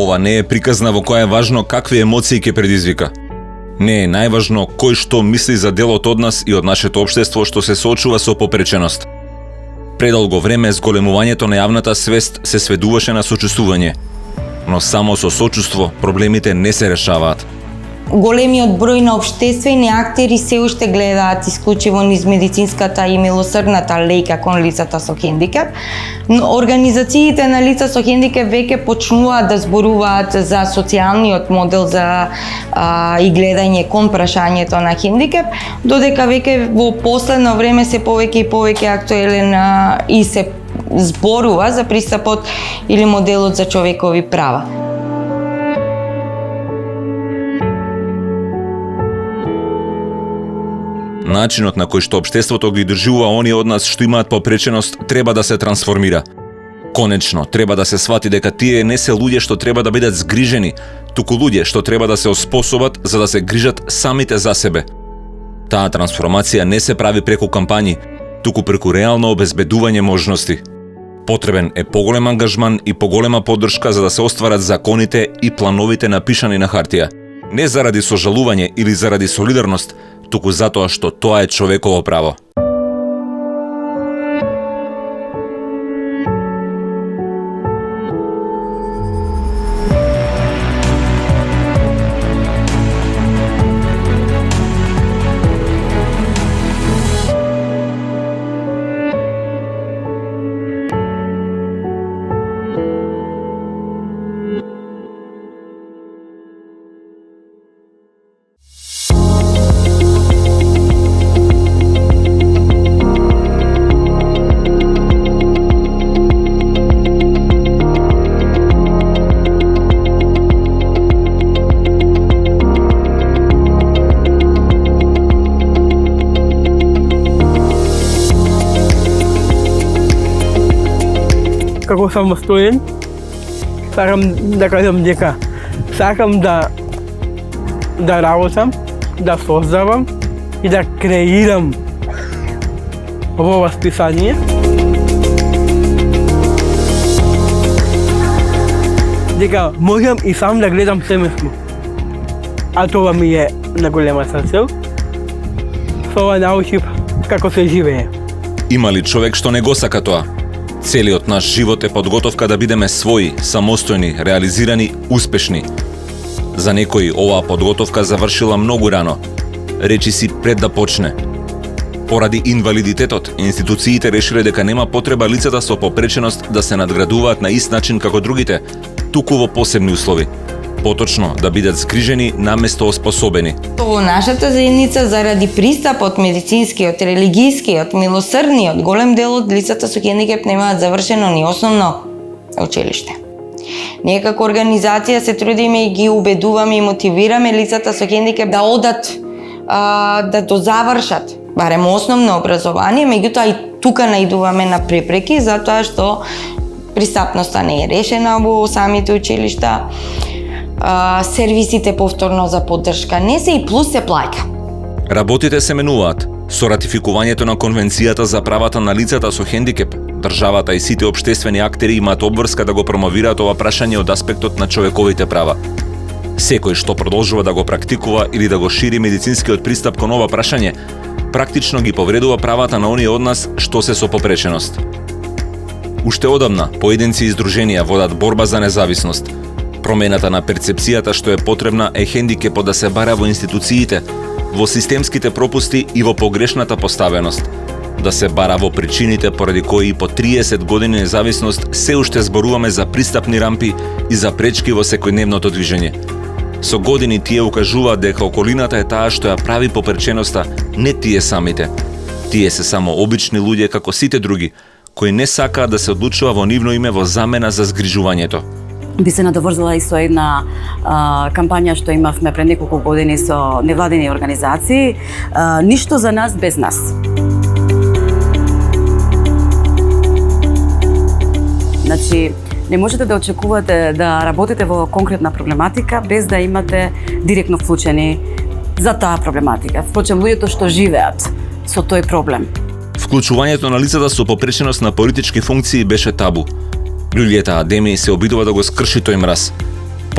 Ова не е приказна во која е важно какви емоции ќе предизвика. Не е најважно кој што мисли за делот од нас и од нашето општество што се соочува со попреченост. Предолго време зголемувањето на јавната свест се сведуваше на сочувствување, но само со сочувство проблемите не се решаваат. Големиот број на општествени актери се уште гледаат исклучиво низ медицинската и милосрдната лејка кон лицата со хендикеп, но организациите на лица со хендикеп веќе почнуваат да зборуваат за социјалниот модел за и гледање кон прашањето на хендикеп, додека веќе во последно време се повеќе и повеќе актуелен и се зборува за пристапот или моделот за човекови права. Начинот на кој што општеството ги доживува оние од нас што имаат попреченост треба да се трансформира. Конечно, треба да се свати дека тие не се луѓе што треба да бидат згрижени, туку луѓе што треба да се оспособат за да се грижат самите за себе. Таа трансформација не се прави преку кампањи, туку преку реално обезбедување можности. Потребен е поголем ангажман и поголема поддршка за да се остварат законите и плановите напишани на хартија. Не заради сожалување или заради солидарност, туку затоа што тоа е човеково право. Како самостоен, сакам да кажам дека сакам да работам, да создавам и да креирам во восписание. Дека можам и сам да гледам семејство. А тоа ми е најголемата цел. Со ова научив како се живее. Има ли човек што не го сака тоа? Целиот наш живот е подготовка да бидеме своји, самостојни, реализирани, успешни. За некои оваа подготовка завршила многу рано, речиси пред да почне. Поради инвалидитетот, институциите решиле дека нема потреба лицата со попреченост да се надградуваат на ист начин како другите, туку во посебни услови. Поточно да бидат згрижени наместо оспособени. Во нашата заедница заради пристапот медицинскиот, религискиот, милосрдниот, голем дел од лицата со хендикеп немаат завршено ни основно училиште. Ние како организација се трудиме и ги убедуваме и мотивираме лицата со хендикеп да одат да дозавршат барем основно образование, меѓутоа и тука наидуваме на препреки затоа што пристапноста не е решена во самите училишта. Сервисите повторно за поддршка не се и плюс се плаќа. Работите се менуваат. Со ратификувањето на Конвенцијата за правата на лицата со хендикеп, државата и сите општествени актери имаат обврска да го промовираат ова прашање од аспектот на човековите права. Секој што продолжува да го практикува или да го шири медицинскиот пристап кон ова прашање, практично ги повредува правата на оние од нас што се со попреченост. Уште одамна, поединци и здруженија водат борба за независност. Промената на перцепцијата што е потребна е хендикепот да се бара во институциите, во системските пропусти и во погрешната поставеност. Да се бара во причините поради кои по 30 години независност се уште зборуваме за пристапни рампи и за пречки во секојдневното движење. Со години тие укажуваат дека околината е таа што ја прави попреченоста, не тие самите. Тие се само обични луѓе како сите други, кои не сакаат да се одлучува во нивно име во замена за згрижувањето. Би се надоврзала и со една кампања што имавме пред неколку години со невладени организации, ништо за нас без нас. Значи, не можете да очекувате да работите во конкретна проблематика без да имате директно вклучени за таа проблематика, вклучен луѓето што живеат со тој проблем. Вклучувањето на лицата со попреченост на политички функции беше табу. Луѓето адеми се обидува да го скрши тој мраз.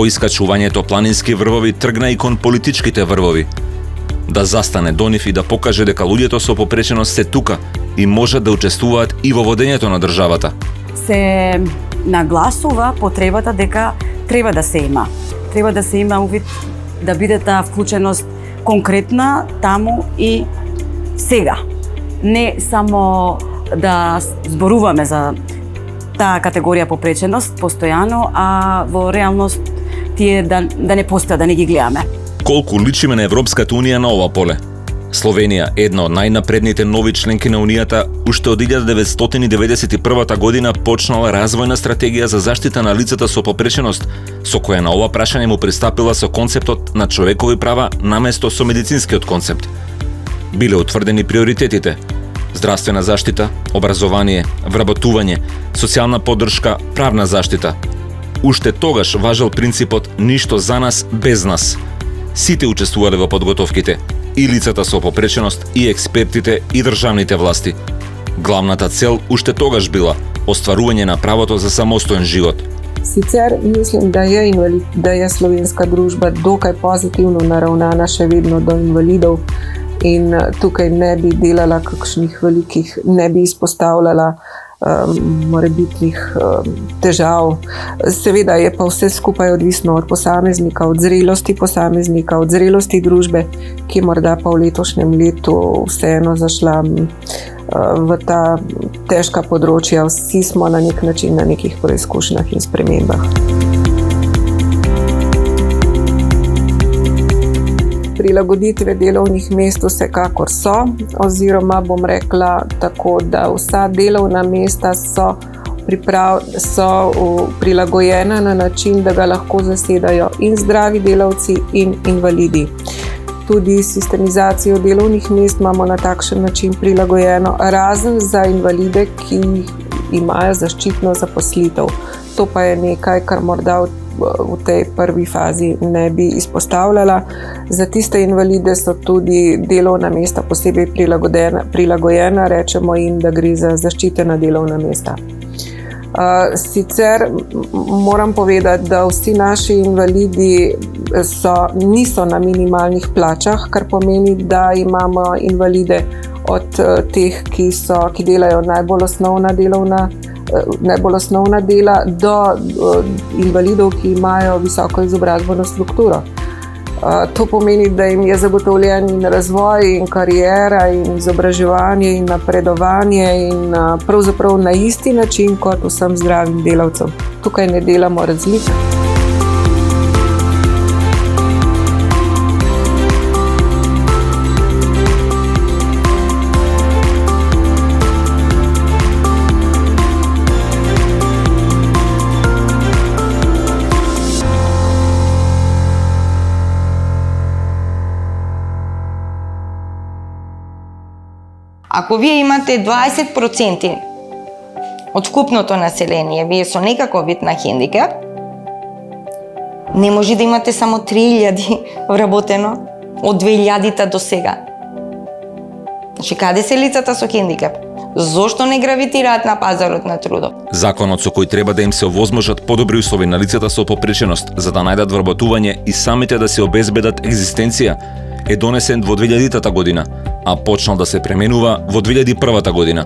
по искачувањето планински врвови тргна и кон политичките врвови. Да застане до нив и да покаже дека луѓето со попреченост се тука и можат да учествуваат и во водењето на државата. Се нагласува потребата дека треба да се има. Треба да се има увид да биде таа вклученост конкретна таму и сега. Не само да зборуваме за таа категорија попреченост постојано, а во реалност тие да не постојат, да не ги гледаме. Колку личиме на Европската Унија на ова поле? Словенија, една од најнапредните нови членки на Унијата, уште од 1991 година почнала развојна стратегија за заштита на лицата со попреченост, со која на ова прашање му пристапила со концептот на човекови права наместо со медицинскиот концепт. Биле утврдени приоритетите: здравствена заштита, образование, вработување, социјална поддршка, правна заштита. Уште тогаш важел принципот ништо за нас без нас. Сите учествувале во подготовките, и лицата со попреченост, и експертите, и државните власти. Главната цел уште тогаш била остварување на правото за самостоен живот. Sicer mislim, da je slovenska družba dokaj pozitivno naravnana še vedno do invalidov in tukaj ne bi delala kakšnih velikih, ne bi izpostavljala morebitnih težav. Seveda je pa vse skupaj odvisno od posameznika, od zrelosti družbe, ki morda pa v letošnjem letu vseeno zašla v ta težka področja. Vsi smo na nek način na nekih preizkušnjah in spremembah. Prilagoditve delovnih mest vsekakor so, oziroma bom rekla tako, da vsa delovna mesta so prilagojena na način, da ga lahko zasedajo in zdravi delavci in invalidi. Tudi sistemizacijo delovnih mest imamo na takšen način prilagojeno, razen za invalide, ki imajo zaščitno zaposlitev. To pa je nekaj, kar morda v tej prvi fazi ne bi izpostavljala. Za tiste invalide so tudi delovna mesta posebej prilagojena, rečemo jim, da gre za zaščitena delovna mesta. Sicer moram povedati, da vsi naši invalidi niso na minimalnih plačah, kar pomeni, da imamo invalide od teh, ki delajo najbolj osnovna dela, do invalidov, ki imajo visoko izobrazbeno strukturo. To pomeni, da jim je zagotovljen in razvoj, in kariera, in izobraževanje, in napredovanje, in pravzaprav na isti način kot vsem zdravim delavcem. Tukaj ne delamo razlik. Ако вие имате 20% од вкупното население, вие со некаков вид на хендикеп, не може да имате само 3000 вработено од 2000-та до сега. Значи, каде се лицата со хендикеп? Зошто не гравитираат на пазарот на трудот? Законот со кој треба да им се овозможат подобри услови на лицата со попреченост за да најдат вработување и самите да се обезбедат екзистенција е донесен во 2000-та година, а почнал да се пременува во 2001 година.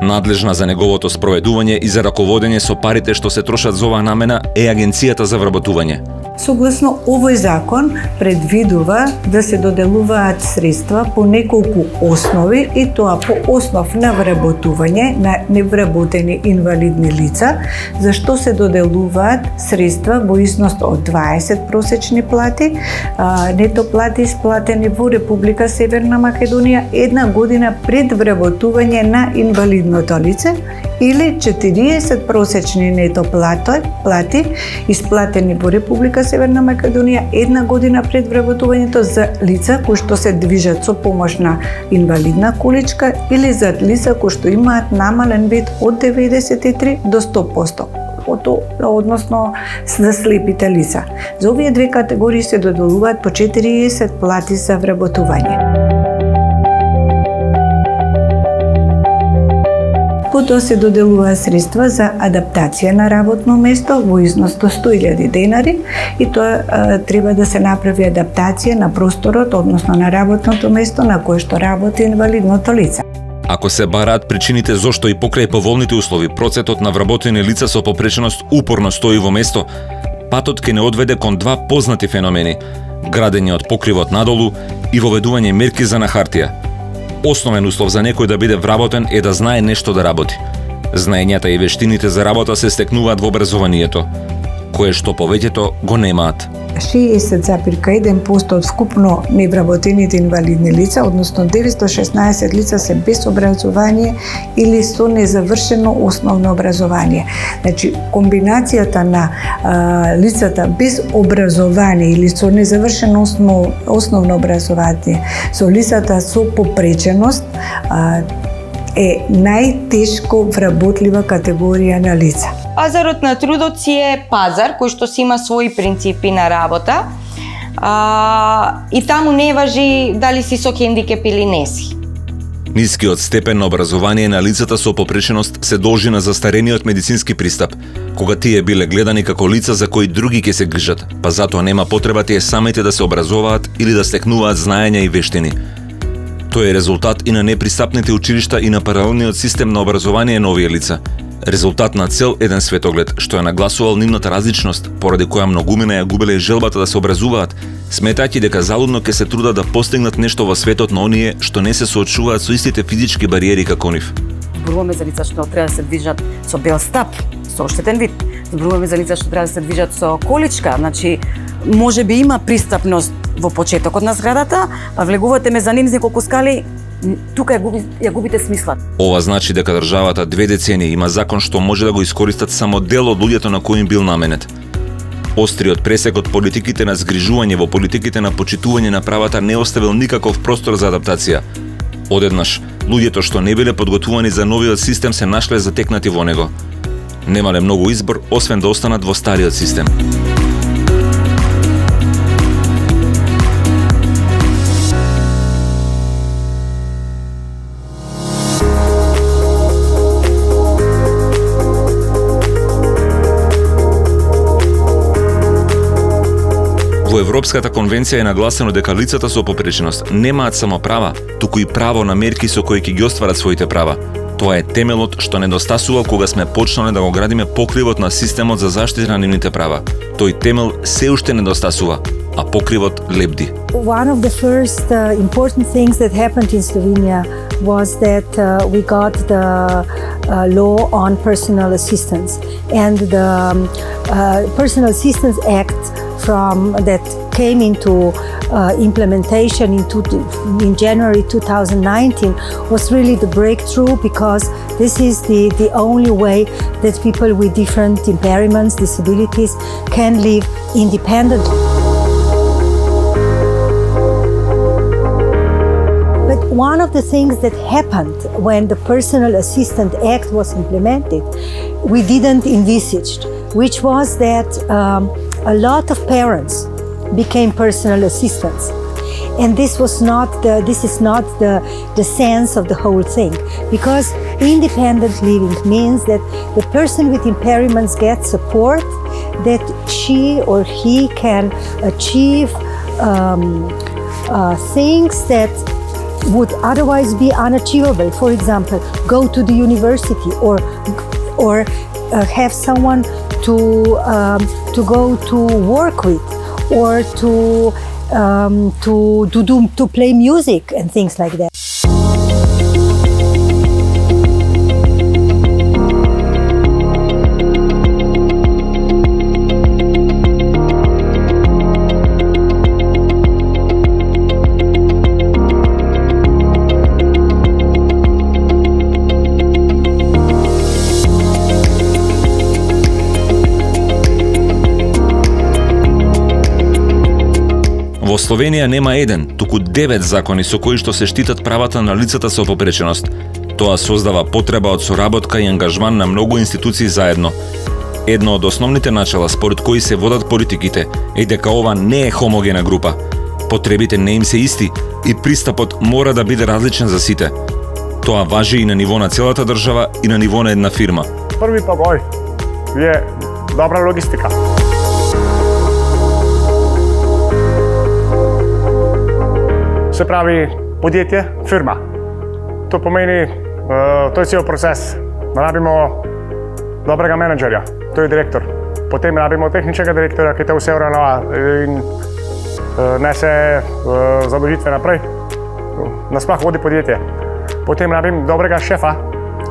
Надлежна за неговото спроведување и за раководење со парите што се трошат за оваа намена е Агенцијата за вработување. Согласно овој закон предвидува да се доделуваат средства по неколку основи и тоа по основ на вработување на невработени инвалидни лица, за што се доделуваат средства во износ од 20 просечни плати, нето плати исплатени во Република Северна Македонија една година пред вработување на инвалидното лице, или 40 просечни нето плати исплатени во Република Северна Македонија една година пред вработувањето за лица кои што се движат со помош на инвалидна количка или за лица кои што имаат намален вид од 93 до 100%. Односно за слепите лица. За овие две категории се доделуваат по 40 плати за вработување. Потоа се доделуваат средства за адаптација на работно место во износ до 100.000 денари и тоа треба да се направи адаптација на просторот, односно на работното место на кое што работи инвалидното лице. Ако се бараат причините зошто и покрај поволните услови процентот на вработени лица со попреченост упорно стои во место, патот ќе не одведе кон два познати феномени: градење од покривот надолу и воведување мерки за на хартија. Основен услов за некој да биде вработен е да знае нешто да работи. Знаењата и вештините за работа се стекнуваат во образованието, кое што повеќето го немаат. 60,1% од вкупно невработените инвалидни лица, односно 916 лица се без образование или со незавршено основно образование. Значи, комбинацијата на лицата без образование или со незавршено основно образование со лицата со попреченост е најтешко вработлива категорија на лица. Пазарот на трудот си е пазар кој што си има своји принципи на работа и таму не важи дали си со хендикеп или не си. Нискиот степен на образование на лицата со попреченост се должи на застарениот медицински пристап, кога тие биле гледани како лица за кои други ќе се грижат, па затоа нема потреба тие самите да се образуваат или да стекнуваат знаења и вештини. Тој е резултат и на непристапните училишта и на паралелниот систем на образование на овие лица. Резултат на цел еден светоглед, што ја нагласувал нивната различност, поради која многумина ја губеле желбата да се образуваат, сметајќи дека залудно ќе се трудат да постигнат нешто во светот на оние што не се соочуваат со истите физички бариери како нив. Зборуваме за лица што треба да се движат со бел стап, со оштетен вид. Зборуваме за лица што треба да се движат со количка, значи може би има пристапност во почетокот на зградата, па влегувате мезанин неколку скали, тука ја губите смисла. Ова значи дека државата 2 децении има закон што може да го искористат само дел од луѓето на кои им бил наменет. Остриот пресек од политиките на згрижување во политиките на почитување на правата не оставил никаков простор за адаптација. Одеднаш, луѓето што не биле подготвувани за новиот систем се нашле затекнати во него. Немале многу избор, освен да останат во стариот систем. Во Европската конвенција е нагласено дека лицата со попреченост немаат само права, туку и право на мерки со кои ќе ги остварат своите права. Тоа е темелот што недостасува кога сме почнале да го градиме покривот на системот за заштита на нивните права. Тој темел се уште недостасува, а покривот лепди. One of the first important things that happened in Slovenia was that we got the law on personal assistance, and the Personal Assistance Act that came into implementation in January 2019 was really the breakthrough, because this is the only way that people with different impairments, disabilities can live independently. But one of the things that happened when the Personal Assistance Act was implemented, we didn't envisage, which was that a lot of parents became personal assistants, and this is not the sense of the whole thing, because independent living means that the person with impairments gets support, that she or he can achieve things that would otherwise be unachievable. For example, go to the university or have someone to go to work with, or to play music and things like that. Во Словенија нема еден, туку 9 закони со кои што се штитат правата на лицата со попреченост. Тоа создава потреба од соработка и ангажман на многу институции заедно. Едно од основните начала според кои се водат политиките е дека ова не е хомогена група. Потребите не им се исти и пристапот мора да биде различен за сите. Тоа важи и на ниво на целата држава и на ниво на една фирма. Први побој е добра логистика. Се прави подјetje, фирма. Тоа помени тој цел процес. Набимо добрага менеджера, тој е директор. Потем набимо техничкага директора кој те усе уранува и несе задолжитве напред. На смах води подјetje. Потем набим добрага шефа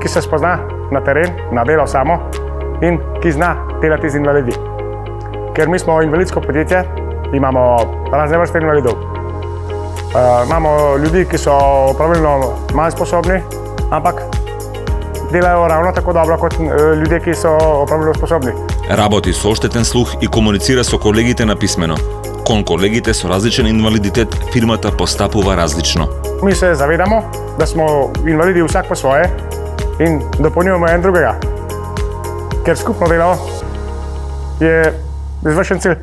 ki se spozna na teren, na delo samo in ki zna delati z invalidi. Ker mi smo invalidsko podjetje, imamo razne vrste invalidov. Imamo ljudi, ki so pravilno manj sposobni, ampak delajo ravno tako dobro kot ljudje, ki so pravilno sposobni. Работи со оштетен слух и комуницира со колегите на писмено. Кон колегите со различен инвалидитет, фирмата постапува различно. Mi se zavedamo, da smo invalidi vsak po svoje in dopolnjujemo en drugega. Ker skupno delo je izvršen cilj.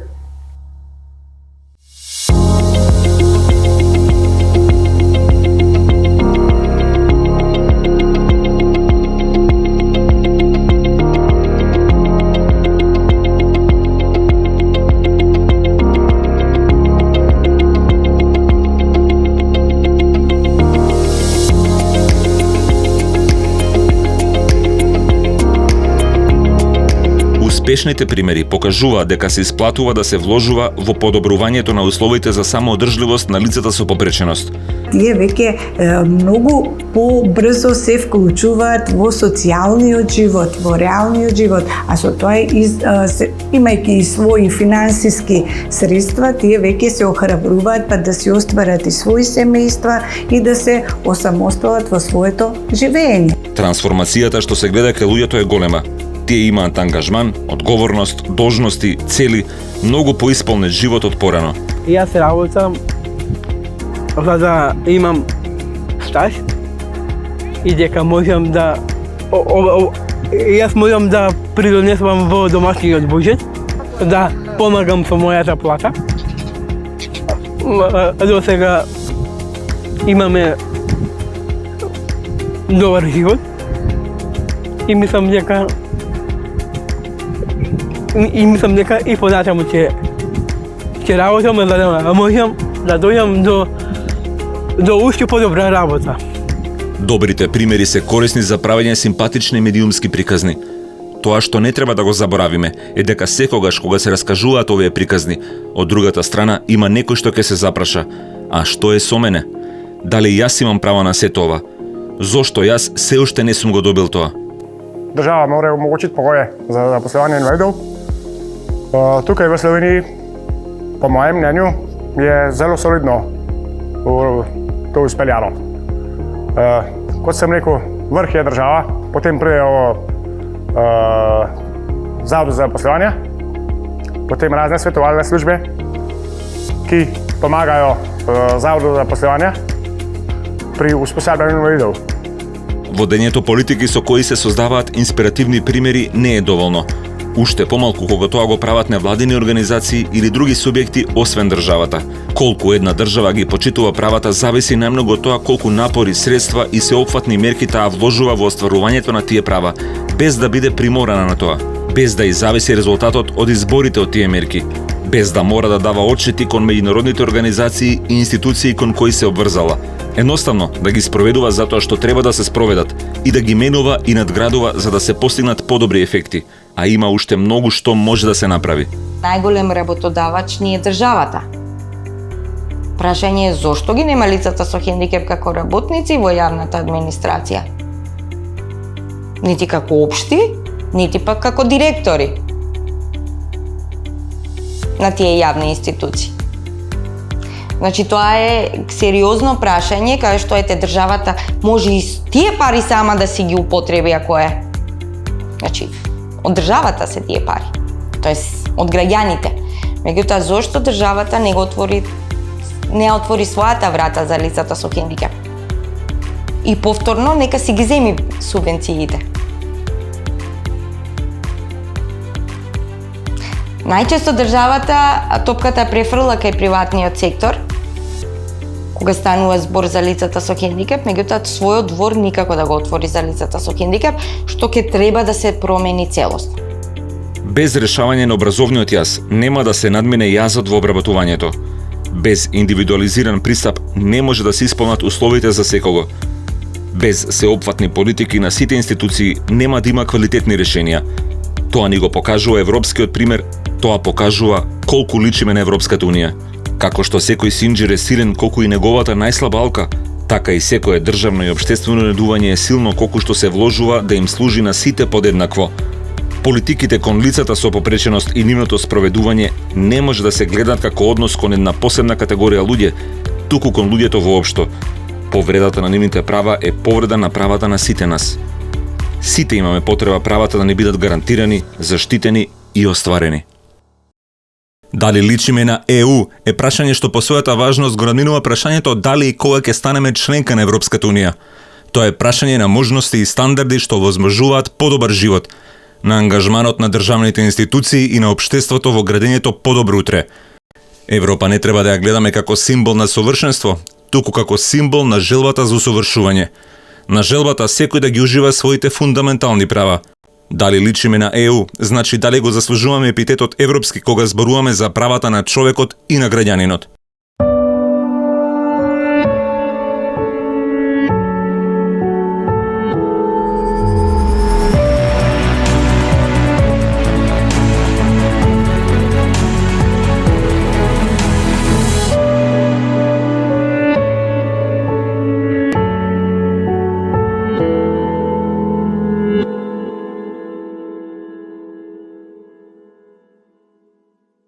Успешните примери покажуваат дека се исплатува да се вложува во подобрувањето на условите за самоодржливост на лицата со попреченост. Тие веќе многу побрзо се вклучуваат во социјалниот живот, во реалниот живот, а со тоа имајќи и своји финансиски средства, тие веќе се охрабруваат па да си остварат и своји семејства и да се осамостојат во своето живење. Трансформацијата што се гледа кај луѓето е голема. Тие имаат ангажман, одговорност, должности, цели, многу поисполнет живот од порано. Јас работам за да имам стаж и дека можам да јас можам да придонесувам во домашниот буџет, да помагам со мојата плата. До сега имаме добар живот и мислам дека и понатаму ќе работам за да можам да дојдам до уште подобра работа. Добрите примери се корисни за правење симпатични медиумски приказни. Тоа што не треба да го заборавиме е дека секогаш кога се раскажуваат овие приказни, од другата страна има некој што ќе се запраша: а што е со мене? Дали јас имам право на сето ова? Зошто јас се уште не сум го добил тоа? Држава мора омогучити погоје за запослување инвалидов. Тука во Словенија, по мојем мнењу, е зело солидно тоа успељано. Кога сам рекол, врх е држава, потем приде Завод за запослување, потем разне световални служби ки помагају Заводот за запослување при успосабљању инвалидов. Водењето политики со кои се создаваат инспиративни примери не е доволно. Уште помалку кога тоа го прават невладини организации или други субјекти освен државата. Колку една држава ги почитува правата зависи најмногу од тоа колку напори, средства и сеопфатни мерки таа вложува во остварувањето на тие права, без да биде приморана на тоа, без да и зависи резултатот од изборите од тие мерки, без да мора да дава отчети кон меѓународните организации и институции кон кои се обврзала. Едноставно да ги спроведува затоа што треба да се спроведат и да ги менува и надградува за да се постигнат подобри ефекти, а има уште многу што може да се направи. Најголем работодавач ни е државата. Прашање е зошто ги нема лицата со хендикеп како работници во јавната администрација? Нити како општи, нити пак како директори на тие јавни институции. Значи, тоа е сериозно прашање, каде што ете државата може и тие пари сама да си ги употреби ако е. Значи, од државата се тие пари, тоест од граѓаните. Меѓутоа, зошто државата не отвори својата врата за лицата со хендикеп? И повторно, нека си ги земи субвенциите. Најчесто државата топката префрла кај приватниот сектор кога станува збор за лицата со хендикеп, меѓутоа својот двор никако да го отвори за лицата со хендикеп, што ќе треба да се промени целосно. Без решавање на образовниот јаз нема да се надмине јазот во обработувањето. Без индивидуализиран пристап не може да се исполнат условите за секого. Без сеопфатни политики на сите институции нема да има квалитетни решенија. Тоа ни го покажува европскиот пример, тоа покажува колку личиме на Европската Унија. Како што секој синџир е силен колку и неговата најслаба алка, така и секое државно и општествено недување е силно колку што се вложува да им служи на сите подеднакво. Политиките кон лицата со попреченост и нивното спроведување не може да се гледат како однос кон една посебна категорија луѓе, туку кон луѓето воопшто. Повредата на нивните права е повреда на правата на сите нас. Сите имаме потреба правата да ни бидат гарантирани, заштитени и остварени. Дали личиме на ЕУ е прашање што по својата важност го надминува прашањето дали и кога ќе станеме членка на Европската Унија. Тоа е прашање на можности и стандарди што возможуваат подобар живот, на ангажманот на државните институции и на општеството во градењето подобро утре. Европа не треба да ја гледаме како символ на совршенство, туку како символ на желбата за усовршување, на желбата секој да ги ужива своите фундаментални права. Дали личиме на ЕУ, значи дали го заслужуваме епитетот европски кога зборуваме за правата на човекот и на граѓанинот.